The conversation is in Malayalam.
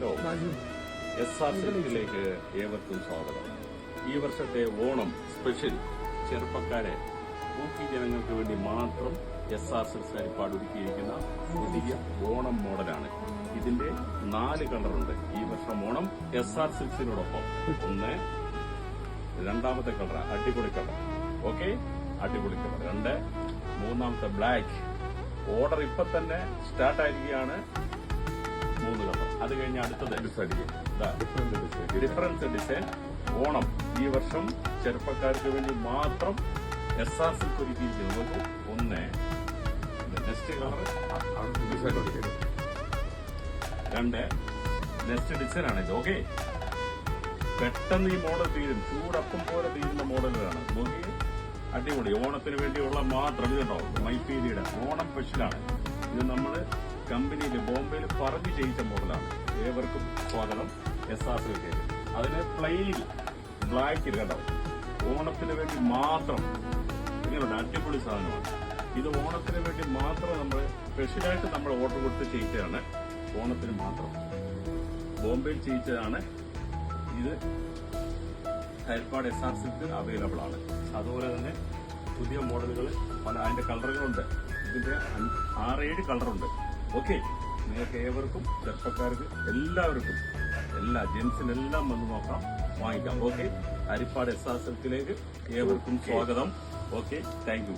SR സിൽക്കിലേക്ക് ഏവർക്കും സ്വാഗതം. ഈ വർഷത്തെ ഓണം സ്പെഷ്യൽ ചെറുപ്പക്കാരെ ഊക്കി ജനങ്ങൾക്ക് വേണ്ടി മാത്രം SR സിൽക്സ് ഹരിപ്പാട് ഒരുക്കിയിരിക്കുന്ന പുതിയ ഓണം മോഡലാണ്. ഇതിന്റെ 4 കളറുണ്ട്. ഈ വർഷം ഓണം SR സിൽക്സിനോടൊപ്പം ഒന്ന് രണ്ടാമത്തെ കളർ അടിപൊളി കളർ, ഓക്കെ, അടിപൊളി കളർ. 2 മൂന്നാമത്തെ ബ്ലാക്ക്. ഓർഡർ ഇപ്പൊ തന്നെ സ്റ്റാർട്ട് ആയിരിക്കുകയാണ്. 3 കളർ. അത് കഴിഞ്ഞ് അടുത്തത് ഡിഫറൻസ് ഡിസൈൻ ഓണം ഈ വർഷം ചെറുപ്പക്കാർക്ക് വേണ്ടി മാത്രം SR സിൽക്ക് ഒരുക്കിയിരിക്കുന്നത്. നോക്കൂ, ഒന്ന് നെക്സ്റ്റ് കളർ, 2 നെക്സ്റ്റ് ഡിസൈൻ ആണ് ഇത്. ഓക്കെ, പെട്ടെന്ന് ഈ മോഡൽ തീരും, ചൂടപ്പം പോലെ തീരുന്ന മോഡലുകളാണ്. നോക്കി, അടിപൊളി. ഓണത്തിന് വേണ്ടിയുള്ള മാത്രം ഇതുണ്ടോ, മൈപ്പീലിയുടെ ഓണം സ്പെഷ്യലാണ്. ഇത് നമ്മൾ കമ്പനിയിൽ ബോംബെയിൽ പറഞ്ഞു ചെയ്യിച്ച മോഡലാണ്. ഏവർക്കും സ്വാഗതം SR സിൽക്കിലേക്ക്. അതിന് പ്ലെയിൻ ബ്ലാക്കിൽ കേട്ടോ, ഓണത്തിന് വേണ്ടി മാത്രം. ഇങ്ങനെയുള്ള അടിപൊളി സാധനമാണ് ഇത്. ഓണത്തിന് വേണ്ടി മാത്രം നമ്മൾ സ്പെഷ്യലായിട്ട് നമ്മൾ ഓർഡർ കൊടുത്ത് ചെയ്യിച്ചതാണ്. ഓണത്തിന് മാത്രം ബോംബെയിൽ ചെയ്യിച്ചതാണ്. ഇത് ഹരിപ്പാട് SR സിൽക്ക് അവൈലബിൾ ആണ്. അതുപോലെ തന്നെ പുതിയ മോഡലുകൾ പല അതിന്റെ കളറുകളുണ്ട്. ഇതിന്റെ 6-7 കളറുണ്ട്. ഓക്കെ, നിങ്ങൾക്ക് ഏവർക്കും ചെറുപ്പക്കാർക്ക് എല്ലാവർക്കും എല്ലാ ജെൻസിനെല്ലാം വന്ന് നോക്കാം, വാങ്ങിക്കാം. ഓക്കെ, ഹരിപ്പാട് SR സിൽക്കിലേക്ക് ഏവർക്കും സ്വാഗതം. Okay, thank you.